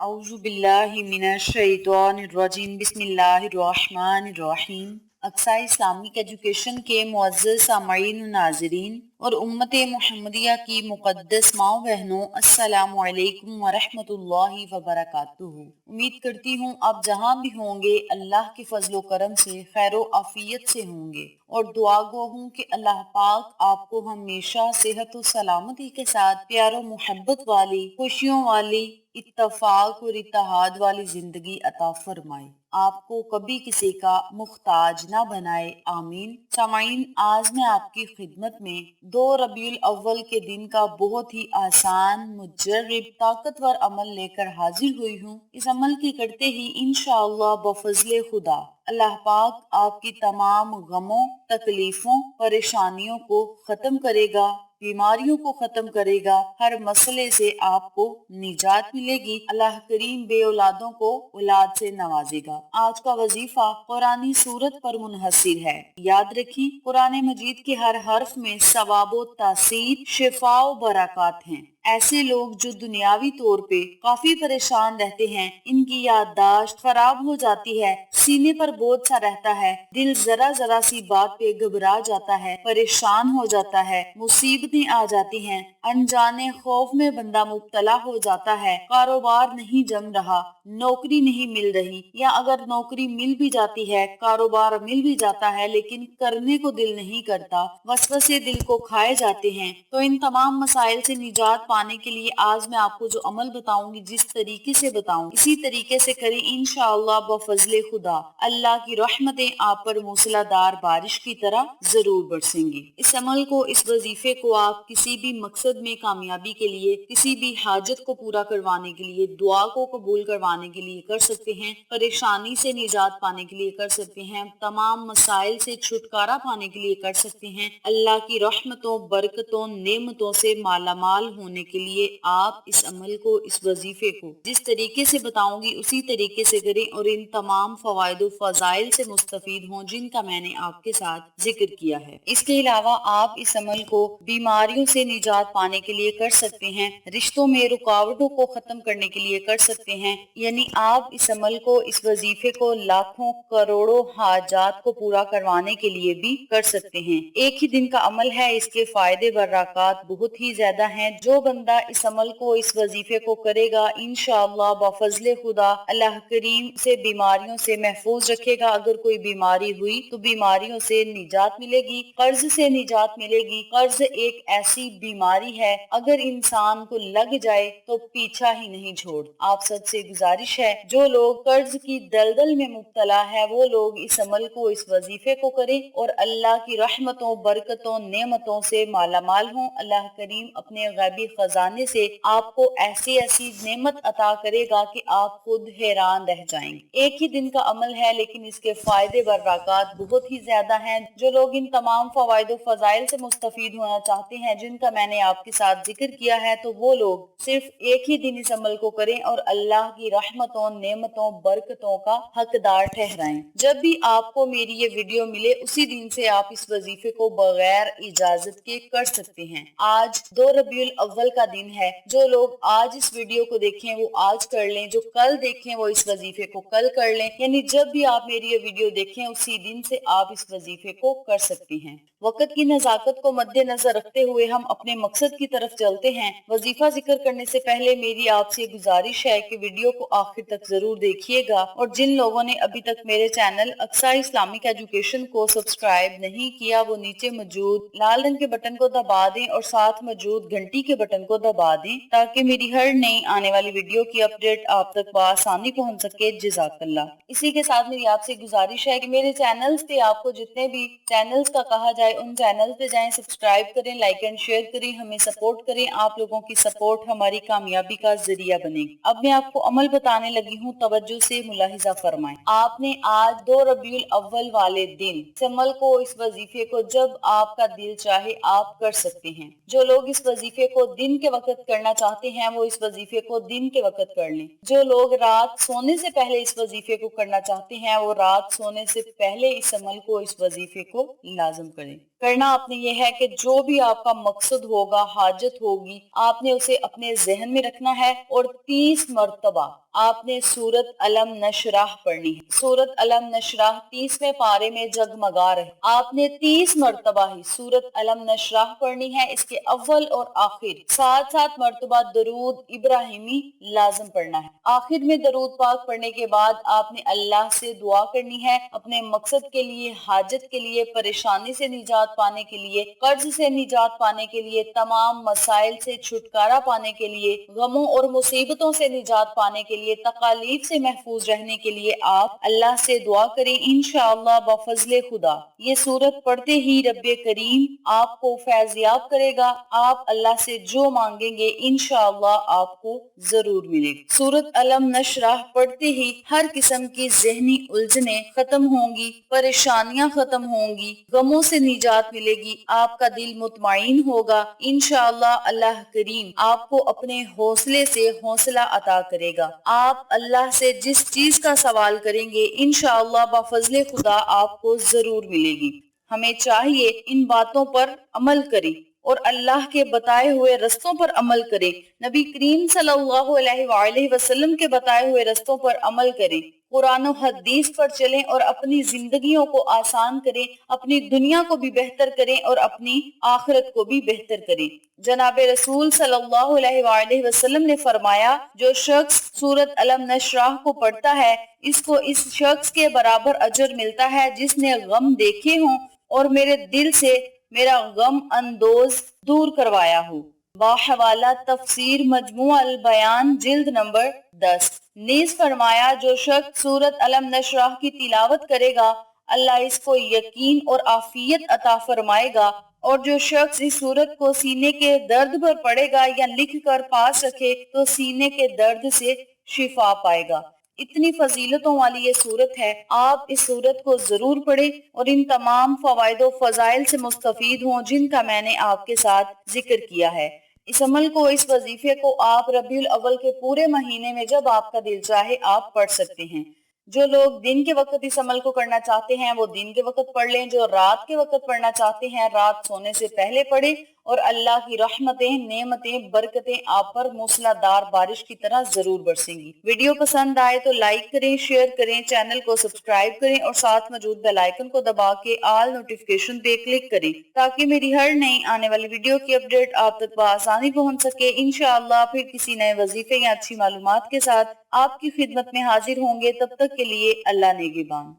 अऊज़ु बिल्लाहि मिनश शैतानिर रजीम बिस्मिल्लाहिर्रहमानिर रहीम। Aqsa Islamic education के मुअज़्ज़ज़ सामईन व नाज़रीन और उम्मत मुहम्मदिया की मुक़द्दस माँ बहनों, अस्सलामु अलैकुम व रहमतुल्लाहि व बरकातुहू। उम्मीद करती हूँ आप जहाँ भी होंगे अल्लाह के फजलो करम से खैर व आफियत से होंगे और दुआ गो हूँ कि अल्लाह पाक आपको हमेशा सेहत व सलामती के साथ प्यारो मोहब्बत वाली, खुशियों वाली, इत्तफाक और इत्तेहाद वाली जिंदगी अता फरमाए, आपको कभी किसी का मुख्ताज ना बनाए, आमीन। सामाइन, आज मैं आपकी खिदमत में 2 रबीउल अव्वल के दिन का बहुत ही आसान, मुजर्रब, ताकतवर अमल लेकर हाजिर हुई हूँ। इस अमल के करते ही इंशाअल्लाह बफज़ले खुदा अल्लाह पाक आपकी तमाम गमों, तकलीफों, परेशानियों को खत्म करेगा, बीमारियों को खत्म करेगा, हर मसले से आपको निजात मिलेगी। अल्लाह करीम बे औलादों को औलाद से नवाजेगा। आज का वजीफा कुरानी सूरत पर मुनहसिर है। याद रखी, कुरान मजीद के हर हर्फ में सवाबो तासीर, शिफा व बरकत हैं। ऐसे लोग जो दुनियावी तौर पे काफी परेशान रहते हैं, इनकी याददाश्त खराब हो जाती है, सीने पर बोझ सा रहता है, दिल जरा जरा सी बात पे घबरा जाता है, परेशान हो जाता है, मुसीबतें आ जाती हैं, अनजाने खौफ में बंदा मुब्तला हो जाता है, कारोबार नहीं जम रहा, नौकरी नहीं मिल रही, या अगर नौकरी मिल भी जाती है, कारोबार मिल भी जाता है, लेकिन करने को दिल नहीं करता, वसवसे दिल को खाए जाते हैं। तो इन तमाम मसाइल से निजात पाने के लिए आज मैं आपको जो अमल बताऊंगी, जिस तरीके से बताऊं, इसी तरीके से करें, इंशाअल्लाह बफजले खुदा अल्लाह की रहमतें आप पर मूसलाधार बारिश की तरह जरूर बरसेंगी। इस अमल को, इस वजीफे को आप किसी भी मकसद में कामयाबी के लिए, किसी भी हाजत को पूरा करवाने के लिए, दुआ को कबूल करवाने के लिए कर सकते हैं, परेशानी से निजात पाने के लिए कर सकते हैं, तमाम मसाइल से छुटकारा पाने के लिए कर सकते हैं, अल्लाह की रहमतों, बरकतों, नेमतों से मालामाल होने के लिए आप इस अमल को, इस वजीफे को जिस तरीके से बताऊंगी उसी तरीके से करें और इन तमाम फवाइद फजाइल से मुस्तफीद हों जिनका मैंने आपके साथ जिक्र किया है। इसके अलावा आप इस अमल को बीमारियों से निजात पाने के लिए कर सकते हैं, रिश्तों में रुकावटों को खत्म करने के लिए कर सकते हैं, यानी आप इस अमल को, इस वजीफे को लाखों करोड़ों हाजात को पूरा करवाने के लिए भी कर सकते हैं। एक ही दिन का अमल है, इसके फायदे बरकत बहुत ही ज्यादा हैं। जो बंदा इस अमल को, इस वजीफे को करेगा, इंशाअल्लाह बफजले खुदा अल्लाह करीम से बीमारियों से महफूज रखेगा। अगर कोई बीमारी हुई तो बीमारियों से निजात मिलेगी, कर्ज से निजात मिलेगी। कर्ज एक ऐसी बीमारी है, अगर इंसान को लग जाए तो पीछा ही नहीं छोड़। आप सबसे गुजारिश है, जो लोग कर्ज की दलदल में मुब्तला है, वो लोग इस अमल को, इस वजीफे को करें और अल्लाह की रहमतों, बरकतों, नेमतों से मालामाल हों। अल्लाह करीम अपने गैबी खजाने से आपको ऐसी ऐसी नेमत अता करेगा कि आप खुद हैरान रह जाएंगे। एक ही दिन का अमल है, लेकिन इसके फायदे बरकत बहुत ही ज्यादा हैं। जो लोग इन तमाम फवाइद फजाइल से मुस्तफीद होना चाहते हैं जिनका मैंने आपके साथ जिक्र किया है, तो वो लोग सिर्फ एक ही दिन इस अमल को करें और अल्लाह की रहमतों, नेमतों, बरकतों का हकदार ठहराएं। जब भी आपको मेरी ये वीडियो मिले उसी दिन से आप इस वजीफे को बगैर इजाजत के कर सकते हैं। आज 2 रबीउल अव्वल का दिन है। जो लोग आज इस वीडियो को देखें वो आज कर लें, जो कल देखें वो इस वजीफे को कल कर लें, यानी जब भी आप मेरी ये वीडियो देखें उसी दिन से आप इस वजीफे को कर सकते हैं। वक्त की नजाकत को मद्देनजर रखते हुए हम अपने मकसद की तरफ चलते हैं। वजीफा जिक्र करने से पहले मेरी आपसे गुजारिश है कि वीडियो को आखिर तक जरूर देखिएगा और जिन लोगों ने अभी तक मेरे चैनल अक्सा इस्लामिक एजुकेशन को सब्सक्राइब नहीं किया, वो नीचे मौजूद लाल रंग के बटन को दबा दें और साथ मौजूद घंटी के बटन को दबा दें ताकि मेरी हर नई आने वाली वीडियो की अपडेट आप तक बआसानी पहुंच सके। जज़ाकल्लाह। इसी के साथ मेरी आपसे गुजारिश है कि मेरे चैनल्स पे, आपको जितने भी चैनल्स का कहा जाए उन चैनल पे जाएं, सब्सक्राइब करें, लाइक एंड शेयर करें, हमें सपोर्ट करें। आप लोगों की सपोर्ट हमारी कामयाबी का जरिया बनेगी। अब मैं आपको अमल बताने लगी हूँ, तवज्जो से मुलाहिजा फरमाएं। आपने आज 2 रबीउल अव्वल वाले दिन इस अमल को, इस वजीफे को जब आपका दिल चाहे आप कर सकते हैं। जो लोग इस वजीफे को दिन के वक्त करना चाहते हैं वो इस वजीफे को दिन के वक्त कर लें। जो लोग रात सोने से पहले इस वजीफे को करना चाहते हैं वो रात सोने से पहले इस अमल को, इस वजीफे को लाजम करें। کرنا آپ نے یہ ہے کہ جو بھی آپ کا مقصد ہوگا، حاجت ہوگی، آپ نے اسے اپنے ذہن میں رکھنا ہے اور 30 مرتبہ آپ نے سورت علم نشرح پڑھنی ہے۔ سورت علم نشرح 30ویں پارے میں جگمگا رہے، آپ نے 30 مرتبہ ہی سورت علم نشرح پڑھنی ہے۔ اس کے اول اور آخر 7 مرتبہ درود ابراہیمی لازم پڑھنا ہے۔ آخر میں درود پاک پڑھنے کے بعد آپ نے اللہ سے دعا کرنی ہے، اپنے مقصد کے لیے، حاجت کے لیے، پریشانی سے نجات پانے کے لیے، قرض سے نجات پانے کے لیے، تمام مسائل سے چھٹکارا پانے کے لیے، غموں اور مصیبتوں سے نجات پانے کے لیے، تکالیف سے محفوظ رہنے کے لیے آپ اللہ سے دعا کریں۔ انشاءاللہ بفضل خدا یہ سورت پڑھتے ہی رب کریم آپ کو فیضیاب کرے گا۔ آپ اللہ سے جو مانگیں گے انشاءاللہ آپ کو ضرور ملے گی۔ سورت علم نشرح پڑھتے ہی ہر قسم کی ذہنی الجھنیں ختم ہوں گی، پریشانیاں ختم ہوں گی، غموں سے نجات ملے گی، آپ کا دل مطمئن ہوگا۔ انشاءاللہ اللہ کریم آپ کو اپنے حوصلے سے حوصلہ عطا کرے گا۔ آپ اللہ سے جس چیز کا سوال کریں گے انشاءاللہ بفضل خدا آپ کو ضرور ملے گی۔ ہمیں چاہیے ان باتوں پر عمل کریں اور اللہ کے بتائے ہوئے رستوں پر عمل کریں، نبی کریم صلی اللہ علیہ وآلہ وسلم کے بتائے ہوئے رستوں پر عمل کریں، قرآن و حدیث پر چلیں اور اپنی زندگیوں کو آسان کریں، اپنی دنیا کو بھی بہتر کریں اور اپنی آخرت کو بھی بہتر کریں۔ جناب رسول صلی اللہ علیہ وآلہ وسلم نے فرمایا، جو شخص سورت علم نشرح کو پڑھتا ہے اس کو اس شخص کے برابر اجر ملتا ہے جس نے غم دیکھے ہوں اور میرے دل سے میرا غم اندوز دور کروایا ہو۔ باحوالہ تفسیر مجموع البیان جلد نمبر 10۔ نیز فرمایا، جو شخص سورت علم نشرح کی تلاوت کرے گا اللہ اس کو یقین اور عافیت عطا فرمائے گا، اور جو شخص اس سورت کو سینے کے درد پر پڑھے گا یا لکھ کر پاس رکھے تو سینے کے درد سے شفا پائے گا۔ اتنی فضیلتوں والی یہ سورت ہے، آپ اس سورت کو ضرور پڑھیں اور ان تمام فوائد و فضائل سے مستفید ہوں جن کا میں نے آپ کے ساتھ ذکر کیا ہے۔ اس عمل کو، اس وظیفے کو آپ ربیع الاول کے پورے مہینے میں جب آپ کا دل چاہے آپ پڑھ سکتے ہیں۔ جو لوگ دن کے وقت اس عمل کو کرنا چاہتے ہیں وہ دن کے وقت پڑھ لیں، جو رات کے وقت پڑھنا چاہتے ہیں رات سونے سے پہلے پڑھیں، اور اللہ کی رحمتیں، نعمتیں، برکتیں آپ پر موسلا دار بارش کی طرح ضرور برسیں گی۔ ویڈیو پسند آئے تو لائک کریں، شیئر کریں، چینل کو سبسکرائب کریں اور ساتھ موجود بیل آئیکن کو دبا کے آل نوٹیفیکیشن پہ کلک کریں تاکہ میری ہر نئی آنے والی ویڈیو کی اپڈیٹ آپ تک بآسانی پہنچ سکے۔ انشاءاللہ پھر کسی نئے وظیفے یا اچھی معلومات کے ساتھ آپ کی خدمت میں حاضر ہوں گے۔ تب تک کے لیے اللہ نگہبان۔